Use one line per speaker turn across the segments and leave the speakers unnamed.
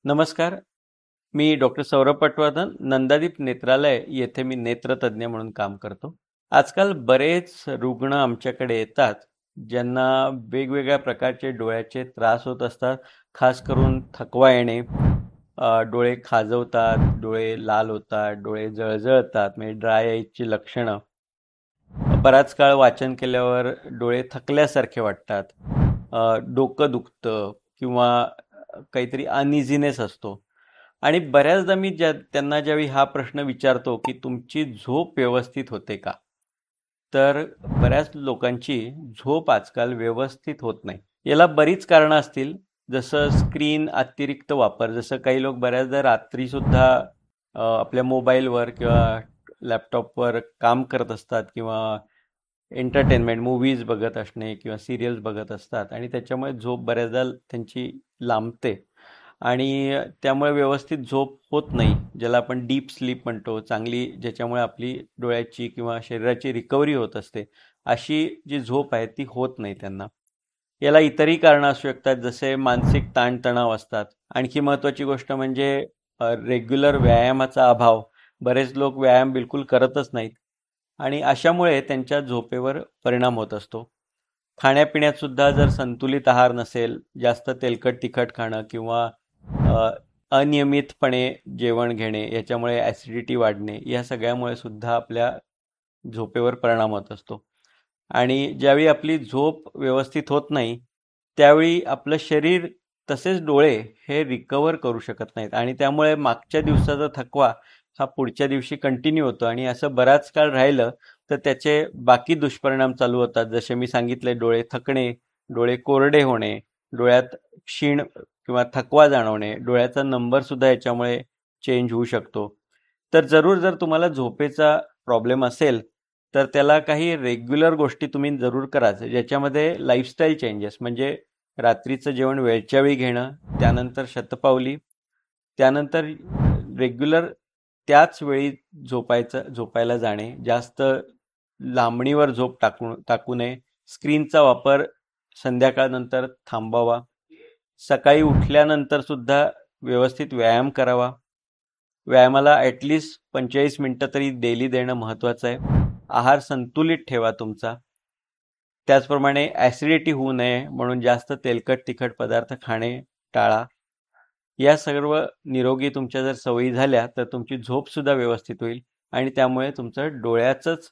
नमस्कार. मी डॉक्टर सौरभ पटवर्धन, नंदादीप नेत्रालय येथे मी नेत्रतज्ञ म्हणून काम करतो. आजकाल बरेच रुग्ण आमच्याकडे येतात ज्यांना वेगवेगळ्या प्रकारचे डोळ्याचे त्रास होत असतात. खास करून थकवा येणे, डोळे खाजवतात, डोळे लाल होतात, डोळे जळजळतात, म्हणजे ड्राय आईची लक्षणं. बराच काळ वाचन केल्यावर डोळे थकल्यासारखे वाटतात, डोकं दुखतं किंवा काहीतरी अनइझीनेस असतो. आणि बऱ्याचदा मी त्यांना ज्यावेळी हा प्रश्न विचारतो की तुमची झोप व्यवस्थित होते का, तर बऱ्याच लोकांची झोप आजकाल व्यवस्थित होत नाही. याला बरीच कारणं असतील, जसं स्क्रीन अतिरिक्त वापर. जसं काही लोक बऱ्याचदा रात्रीसुद्धा आपल्या मोबाईलवर किंवा लॅपटॉपवर काम करत असतात किंवा एंटरटेनमेंट मूवीज बघत असणे किंवा सिरियल्स बघत असतात आणि त्याच्यामुळे झोप बऱ्याचदा त्यांची लांबते आणि त्यामुळे व्यवस्थित झोप होत नाही, ज्याला आपण डीप स्लीप म्हणतो, चांगली, ज्याच्यामुळे आपली डोळ्याची किंवा शरीराची रिकव्हरी होत असते. अशी जी झोप आहे ती होत नाही त्यांना. याला इतरही कारणं असू शकतात, जसे मानसिक ताणतणाव असतात. आणखी महत्त्वाची गोष्ट म्हणजे रेग्युलर व्यायामाचा अभाव. बरेच लोक व्यायाम बिलकुल करतच नाहीत आणि अशामुळे त्यांच्या झोपेवर परिणाम होत असतो. खाण्यापिण्यात सुद्धा जर संतुलित आहार नसेल, जास्त तेलकट तिखट खाणं किंवा अनियमितपणे जेवण घेणे, याच्यामुळे ॲसिडिटी वाढणे, या सगळ्यामुळे सुद्धा आपल्या झोपेवर परिणाम होत असतो. आणि ज्यावेळी आपली झोप व्यवस्थित होत नाही त्यावेळी आपलं शरीर तसेच डोळे हे रिकवर करू शकत नाहीत आणि त्यामुळे मागच्या दिवसाचा थकवा हा पुढच्या दिवशी कंटिन्यू होतो आणि असं बराच काळ राहिलं तर त्याचे बाकी दुष्परिणाम चालू होतात. जसे मी सांगितले, डोळे थकणे, डोळे कोरडे होणे, डोळ्यात क्षीण किंवा थकवा जाणवणे, डोळ्याचा नंबरसुद्धा याच्यामुळे चेंज होऊ शकतो. तर जर तुम्हाला झोपेचा प्रॉब्लेम असेल तर त्याला काही रेग्युलर गोष्टी तुम्ही जरूर कराच, ज्याच्यामध्ये लाईफस्टाईल चेंजेस, म्हणजे रात्रीचं जेवण वेळच्या वेळी घेणं, त्यानंतर शतपावली, त्यानंतर रेग्युलर त्याच वेळी झोपायला जाणे, जास्त लांबणीवर झोप टाकू नये, स्क्रीनचा वापर संध्याकाळनंतर थांबावा, सकाळी उठल्यानंतर सुद्धा व्यवस्थित व्यायाम करावा. व्यायामाला ॲटलिस्ट 45 मिनटं तरी डेली देणं महत्त्वाचं आहे. आहार संतुलित ठेवा तुमचा. त्याचप्रमाणे ॲसिडिटी होऊ नये म्हणून जास्त तेलकट तिखट पदार्थ खाणे टाळा. या सर्व निरोगी तुमच्या जर सवयी झाल्या तर तुमची झोपसुद्धा व्यवस्थित होईल आणि त्यामुळे तुमचं डोळ्याचंच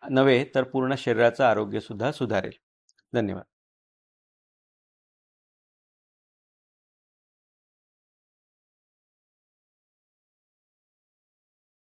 नव्हे तर पूर्ण शरीराचं आरोग्यसुद्धा सुधारेल. धन्यवाद.